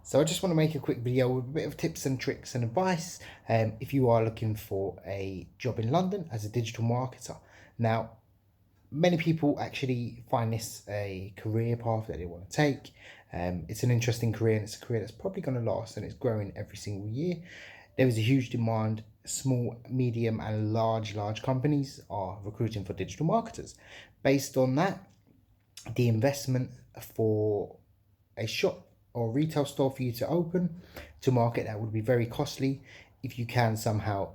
So I just want to make a quick video with a bit of tips and tricks and advice if you are looking for a job in London as a digital marketer. Now, many people actually find this a career path that they want to take. It's an interesting career, and it's a career that's probably going to last, and it's growing every single year. There is a huge demand. Small, medium and large companies are recruiting for digital marketers. Based on that, the investment for a shop or retail store for you to open to market that would be very costly. If you can somehow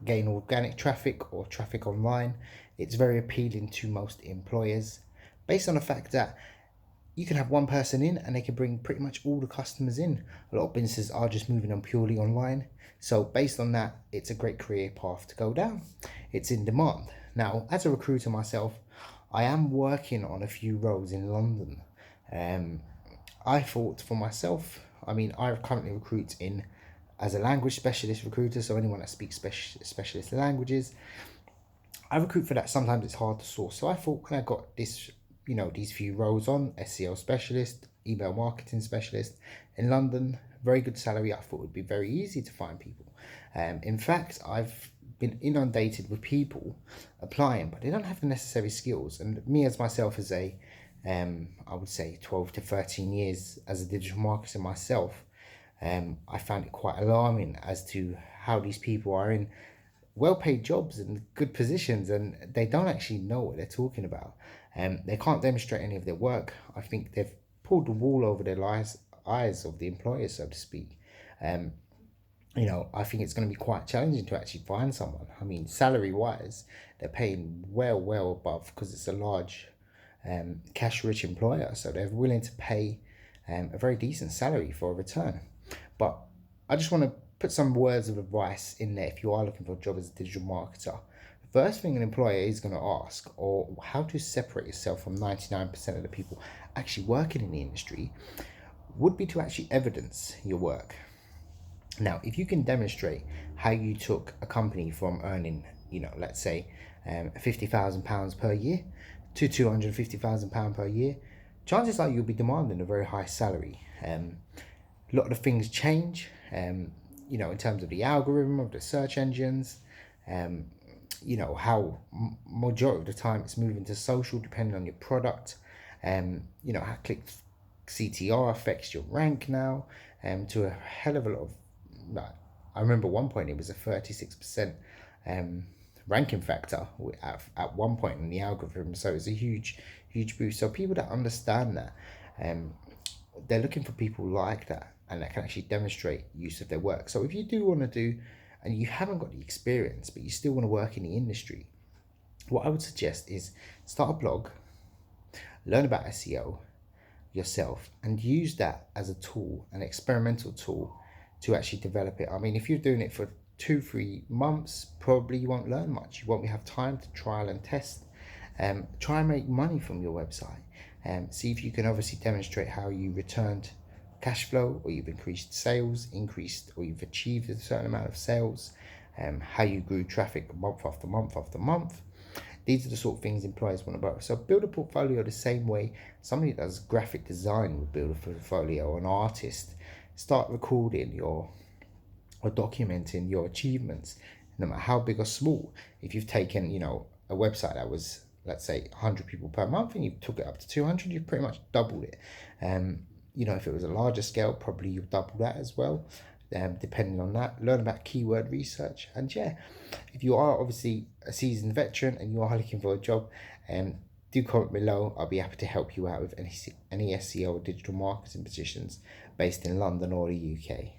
gain organic traffic or traffic online, it's very appealing to most employers based on the fact that you can have one person in and they can bring pretty much all the customers in. A lot of businesses are just moving on purely online. So based on that, it's a great career path to go down. It's in demand. Now, as a recruiter myself, I am working on a few roles in London. I thought for myself, I currently recruit in as a language specialist recruiter, so anyone that speaks specialist languages. I recruit for that. Sometimes it's hard to source. So I thought when I got this, these few roles on, SEO specialist, email marketing specialist in London, very good salary, I thought it would be very easy to find people. In fact, I've been inundated with people applying, but they don't have the necessary skills. And me as myself as a I would say 12 to 13 years as a digital marketer myself, I found it quite alarming as to how these people are in well-paid jobs and good positions, and they don't actually know what they're talking about. They can't demonstrate any of their work. I think they've pulled the wool over their eyes of the employers, so to speak. I think it's going to be quite challenging to actually find someone. Salary-wise, they're paying well above, because it's a large cash-rich employer, so they're willing to pay a very decent salary for a return. But I just want to put some words of advice in there if you are looking for a job as a digital marketer. The first thing an employer is going to ask, or how to separate yourself from 99% of the people actually working in the industry, would be to actually evidence your work. Now, if you can demonstrate how you took a company from earning, let's say £50,000 per year to £250,000 per year, chances are you'll be demanding a very high salary. A lot of the things change, in terms of the algorithm of the search engines, how majority of the time it's moving to social depending on your product, how click CTR affects your rank now, to a hell of a lot of, I remember one point it was a 36% ranking factor at one point in the algorithm. So it's a huge boost. So people that understand that, they're looking for people like that and that can actually demonstrate use of their work. So if you do want to do, and you haven't got the experience but you still want to work in the industry, what I would suggest is start a blog, learn about SEO yourself, and use that as a tool, an experimental tool, to actually develop it. If you're doing it for 2-3 months, probably you won't learn much. You won't have time to trial and test. Try and make money from your website. See if you can obviously demonstrate how you returned cash flow, or you've increased sales, or you've achieved a certain amount of sales, how you grew traffic month after month after month. These are the sort of things employers want to know. So build a portfolio the same way somebody that does graphic design would build a portfolio, or an artist. Start recording or documenting your achievements, no matter how big or small. If you've taken, a website that was, let's say, 100 people per month, and you took it up to 200, you've pretty much doubled it. If it was a larger scale, probably you've doubled that as well. Depending on that, learn about keyword research. And if you are obviously a seasoned veteran and you are looking for a job, do comment below. I'll be happy to help you out with any SEO or digital marketing positions based in London or the UK.